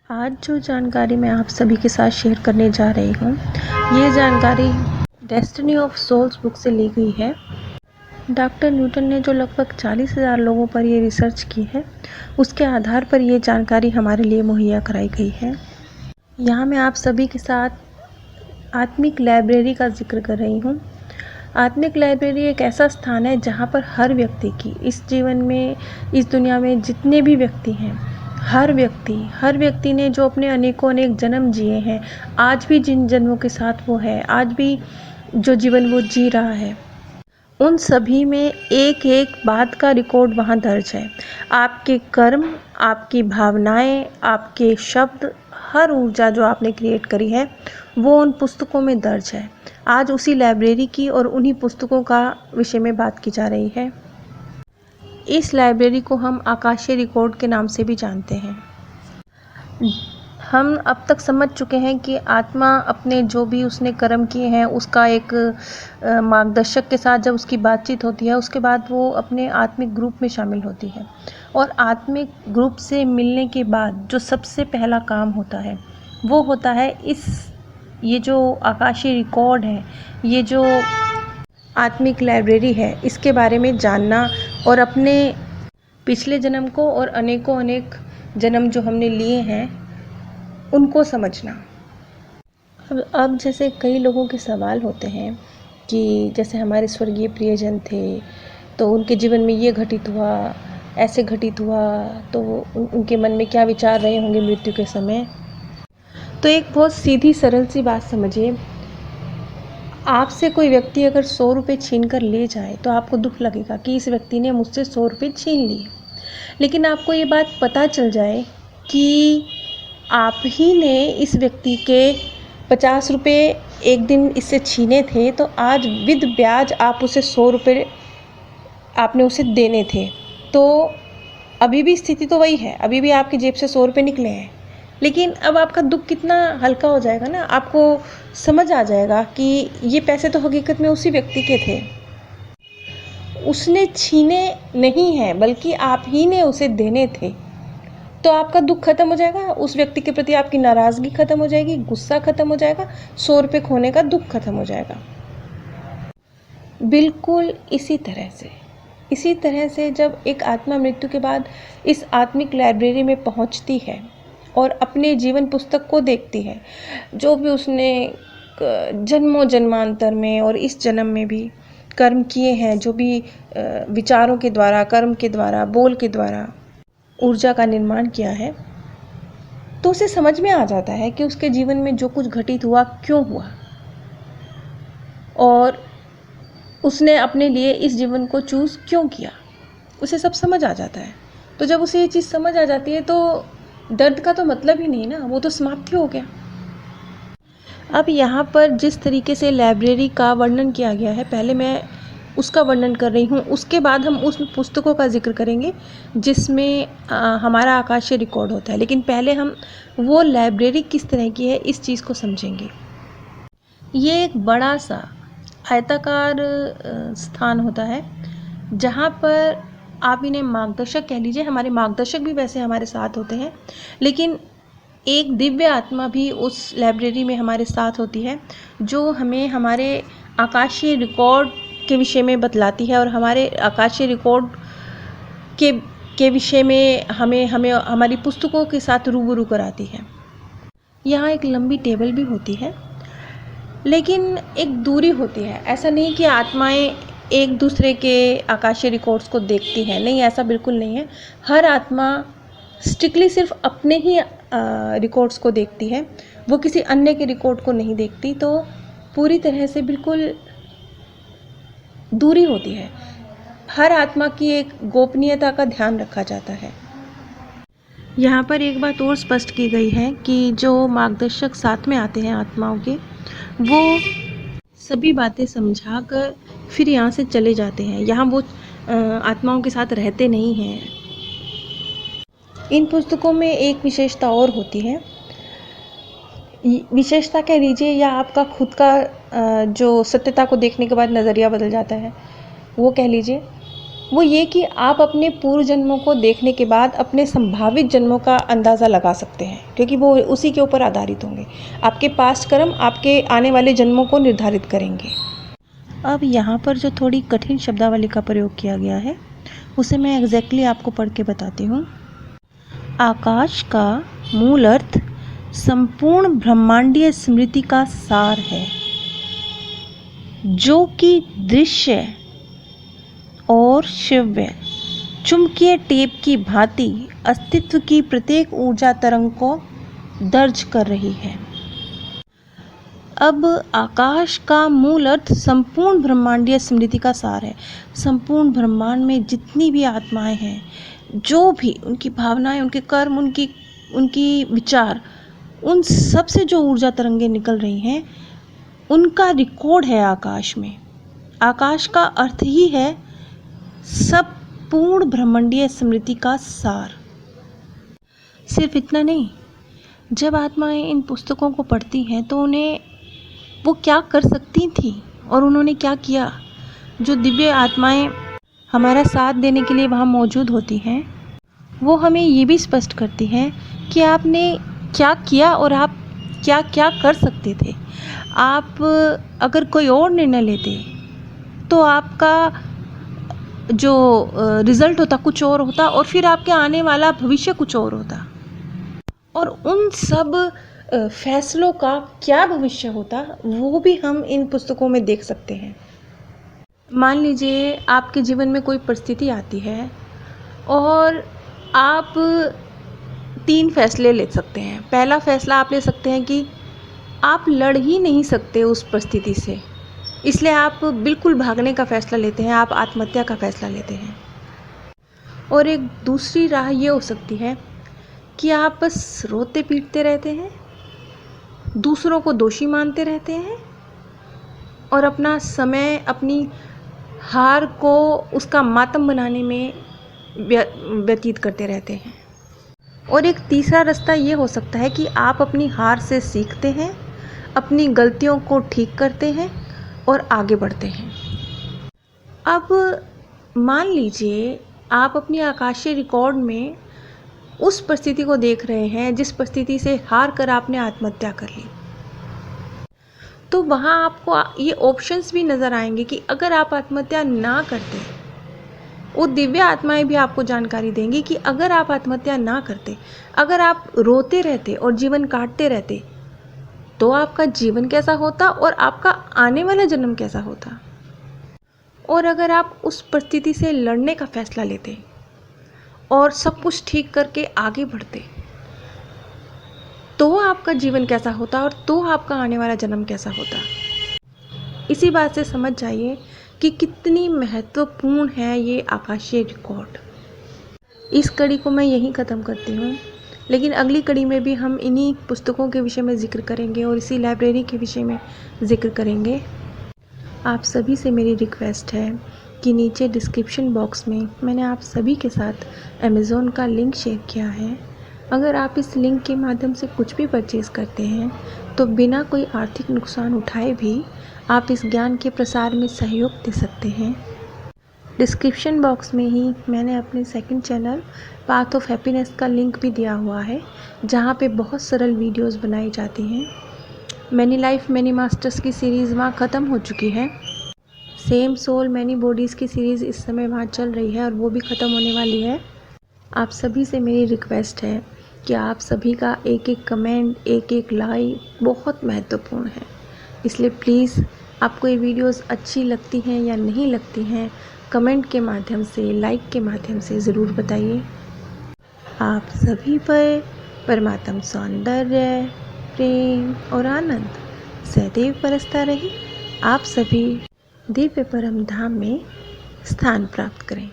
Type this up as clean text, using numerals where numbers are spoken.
आज जो जानकारी मैं आप सभी के साथ शेयर करने जा रही हूँ, ये जानकारी डेस्टिनी ऑफ सोल्स बुक से ली गई है। डॉक्टर न्यूटन ने जो लगभग 40,000 लोगों पर ये रिसर्च की है, उसके आधार पर ये जानकारी हमारे लिए मुहैया कराई गई है। यहाँ मैं आप सभी के साथ आत्मिक लाइब्रेरी का जिक्र कर रही हूँ। आत्मिक लाइब्रेरी एक ऐसा स्थान है जहाँ पर हर व्यक्ति की इस जीवन में, इस दुनिया में जितने भी व्यक्ति हैं, हर व्यक्ति ने जो अपने अनेकों अनेक जन्म जिए हैं, आज भी जिन जन्मों के साथ वो है, आज भी जो जीवन वो जी रहा है, उन सभी में एक एक बात का रिकॉर्ड वहाँ दर्ज है। आपके कर्म, आपकी भावनाएं, आपके शब्द, हर ऊर्जा जो आपने क्रिएट करी है वो उन पुस्तकों में दर्ज है। आज उसी लाइब्रेरी की और उन्हीं पुस्तकों का विषय में बात की जा रही है। इस लाइब्रेरी को हम आकाशीय रिकॉर्ड के नाम से भी जानते हैं। हम अब तक समझ चुके हैं कि आत्मा अपने जो भी उसने कर्म किए हैं उसका एक मार्गदर्शक के साथ जब उसकी बातचीत होती है, उसके बाद वो अपने आत्मिक ग्रुप में शामिल होती है। और आत्मिक ग्रुप से मिलने के बाद जो सबसे पहला काम होता है वो होता है ये जो आकाशीय रिकॉर्ड है, ये जो आत्मिक लाइब्रेरी है, इसके बारे में जानना और अपने पिछले जन्म को और अनेकों अनेक जन्म जो हमने लिए हैं उनको समझना। अब जैसे कई लोगों के सवाल होते हैं कि जैसे हमारे स्वर्गीय प्रियजन थे तो उनके जीवन में ये घटित हुआ, ऐसे घटित हुआ, तो उनके मन में क्या विचार रहे होंगे मृत्यु के समय। तो एक बहुत सीधी सरल सी बात समझिए, आपसे कोई व्यक्ति अगर 100 रुपये छीन कर ले जाए तो आपको दुख लगेगा कि इस व्यक्ति ने मुझसे 100 रुपये छीन लिए। लेकिन आपको ये बात पता चल जाए कि आप ही ने इस व्यक्ति के 50 रुपये एक दिन इससे छीने थे, तो आज विद ब्याज आप उसे 100 रुपये आपने उसे देने थे, तो अभी भी स्थिति तो वही है, अभी भी आपकी जेब से 100 रुपये निकले हैं। लेकिन अब आपका दुख कितना हल्का हो जाएगा ना, आपको समझ आ जाएगा कि ये पैसे तो हकीकत में उसी व्यक्ति के थे, उसने छीने नहीं हैं बल्कि आप ही ने उसे देने थे। तो आपका दुख खत्म हो जाएगा, उस व्यक्ति के प्रति आपकी नाराज़गी खत्म हो जाएगी, गुस्सा खत्म हो जाएगा, 100 रुपये खोने का दुख खत्म हो जाएगा। बिल्कुल इसी तरह से जब एक आत्मा मृत्यु के बाद इस आत्मिक लाइब्रेरी में पहुंचती है और अपने जीवन पुस्तक को देखती है, जो भी उसने जन्मों जन्मांतर में और इस जन्म में भी कर्म किए हैं, जो भी विचारों के द्वारा, कर्म के द्वारा, बोल के द्वारा ऊर्जा का निर्माण किया है, तो उसे समझ में आ जाता है कि उसके जीवन में जो कुछ घटित हुआ क्यों हुआ, और उसने अपने लिए इस जीवन को चूज़ क्यों किया, उसे सब समझ आ जाता है। तो जब उसे ये चीज़ समझ आ जाती है तो दर्द का तो मतलब ही नहीं ना, वो तो समाप्ति हो गया। अब यहाँ पर जिस तरीके से लाइब्रेरी का वर्णन किया गया है, पहले मैं उसका वर्णन कर रही हूँ, उसके बाद हम उस पुस्तकों का जिक्र करेंगे जिसमें हमारा आकाशीय रिकॉर्ड होता है। लेकिन पहले हम वो लाइब्रेरी किस तरह की है इस चीज़ को समझेंगे। ये एक बड़ा सा आयताकार स्थान होता है जहाँ पर आप इन्हें मार्गदर्शक कह लीजिए, हमारे मार्गदर्शक भी वैसे हमारे साथ होते हैं, लेकिन एक दिव्य आत्मा भी उस लाइब्रेरी में हमारे साथ होती है जो हमें हमारे आकाशीय रिकॉर्ड के विषय में बतलाती है और हमारे आकाशीय रिकॉर्ड के विषय में हमें हमारी पुस्तकों के साथ रूबरू कराती है। यहाँ एक लंबी टेबल भी होती है, लेकिन एक दूरी होती है। ऐसा नहीं कि आत्माएं एक दूसरे के आकाशीय रिकॉर्ड्स को देखती हैं, नहीं, ऐसा बिल्कुल नहीं है। हर आत्मा स्ट्रिक्टली सिर्फ अपने ही रिकॉर्ड्स को देखती है, वो किसी अन्य के रिकॉर्ड को नहीं देखती। तो पूरी तरह से बिल्कुल दूरी होती है। हर आत्मा की एक गोपनीयता का ध्यान रखा जाता है। यहाँ पर एक बात और स्पष्ट की गई है कि जो मार्गदर्शक साथ में आते हैं आत्माओं के, वो सभी बातें समझाकर फिर यहाँ से चले जाते हैं। यहाँ वो आत्माओं के साथ रहते नहीं हैं। इन पुस्तकों में एक विशेषता और होती है, विशेषता कह लीजिए या आपका खुद का जो सत्यता को देखने के बाद नज़रिया बदल जाता है, वो कह लीजिए वो ये कि आप अपने पूर्व जन्मों को देखने के बाद अपने संभावित जन्मों का अंदाज़ा लगा सकते हैं, क्योंकि वो उसी के ऊपर आधारित होंगे। आपके पास्ट कर्म आपके आने वाले जन्मों को निर्धारित करेंगे। अब यहाँ पर जो थोड़ी कठिन शब्दावली का प्रयोग किया गया है उसे मैं एग्जैक्टली आपको पढ़ के बताती हूँ। आकाश का मूल अर्थ संपूर्ण ब्रह्मांडीय स्मृति का सार है, जो कि दृश्य और श्रव्य चुंबकीय टेप की भांति अस्तित्व की प्रत्येक ऊर्जा तरंग को दर्ज कर रही है। अब आकाश का मूल अर्थ संपूर्ण ब्रह्मांडीय स्मृति का सार है। संपूर्ण ब्रह्मांड में जितनी भी आत्माएं हैं, जो भी उनकी भावनाएं, उनके कर्म, उनकी विचार, उन सब से जो ऊर्जा तरंगें निकल रही हैं, उनका रिकॉर्ड है आकाश में। आकाश का अर्थ ही है सब पूर्ण ब्रह्मांडीय स्मृति का सार। सिर्फ इतना नहीं, जब आत्माएं इन पुस्तकों को पढ़ती हैं तो उन्हें वो क्या कर सकती थी और उन्होंने क्या किया। जो दिव्य आत्माएं हमारा साथ देने के लिए वहाँ मौजूद होती हैं, वो हमें ये भी स्पष्ट करती हैं कि आपने क्या किया और आप क्या क्या कर सकते थे। आप अगर कोई और निर्णय लेते तो आपका जो रिज़ल्ट होता कुछ और होता और फिर आपके आने वाला भविष्य कुछ और होता। और उन सब फैसलों का क्या भविष्य होता वो भी हम इन पुस्तकों में देख सकते हैं। मान लीजिए आपके जीवन में कोई परिस्थिति आती है और आप 3 फैसले ले सकते हैं। पहला फैसला आप ले सकते हैं कि आप लड़ ही नहीं सकते उस परिस्थिति से, इसलिए आप बिल्कुल भागने का फ़ैसला लेते हैं, आप आत्महत्या का फ़ैसला लेते हैं। और एक दूसरी राह ये हो सकती है कि आप बस रोते पीटते रहते हैं, दूसरों को दोषी मानते रहते हैं और अपना समय अपनी हार को उसका मातम बनाने में व्यतीत करते रहते हैं। और एक तीसरा रास्ता ये हो सकता है कि आप अपनी हार से सीखते हैं, अपनी गलतियों को ठीक करते हैं और आगे बढ़ते हैं। अब मान लीजिए आप अपनी आकाशीय रिकॉर्ड में उस परिस्थिति को देख रहे हैं जिस परिस्थिति से हार कर आपने आत्महत्या कर ली, तो वहाँ आपको ये ऑप्शंस भी नज़र आएंगे कि अगर आप आत्महत्या ना करते, वो दिव्य आत्माएं भी आपको जानकारी देंगी कि अगर आप आत्महत्या ना करते, अगर आप रोते रहते और जीवन काटते रहते, तो आपका जीवन कैसा होता और आपका आने वाला जन्म कैसा होता। और अगर आप उस परिस्थिति से लड़ने का फैसला लेते और सब कुछ ठीक करके आगे बढ़ते, तो आपका जीवन कैसा होता और तो आपका आने वाला जन्म कैसा होता। इसी बात से समझ जाइए कि कितनी महत्वपूर्ण है ये आकाशीय रिकॉर्ड। इस कड़ी को मैं यहीं ख़त्म करती हूँ, लेकिन अगली कड़ी में भी हम इन्हीं पुस्तकों के विषय में ज़िक्र करेंगे और इसी लाइब्रेरी के विषय में ज़िक्र करेंगे। आप सभी से मेरी रिक्वेस्ट है कि नीचे डिस्क्रिप्शन बॉक्स में मैंने आप सभी के साथ अमेज़ॉन का लिंक शेयर किया है। अगर आप इस लिंक के माध्यम से कुछ भी परचेज़ करते हैं तो बिना कोई आर्थिक नुकसान उठाए भी आप इस ज्ञान के प्रसार में सहयोग दे सकते हैं। डिस्क्रिप्शन बॉक्स में ही मैंने अपने second channel path of happiness का लिंक भी दिया हुआ है, जहाँ पे बहुत सरल वीडियोस बनाई जाती हैं। मैनी लाइफ मैनी मास्टर्स की सीरीज़ वहाँ ख़त्म हो चुकी है। सेम सोल मैनी बॉडीज़ की सीरीज़ इस समय वहाँ चल रही है और वो भी ख़त्म होने वाली है। आप सभी से मेरी रिक्वेस्ट है कि आप सभी का एक एक कमेंट, एक एक लाइक बहुत महत्वपूर्ण है, इसलिए प्लीज़ आपको ये वीडियोस अच्छी लगती हैं या नहीं लगती हैं, कमेंट के माध्यम से, लाइक के माध्यम से ज़रूर बताइए। आप सभी पर परमात्म सौंदर्य, प्रेम और आनंद सदैव बरसता रहे। आप सभी दिव्य परम धाम में स्थान प्राप्त करें।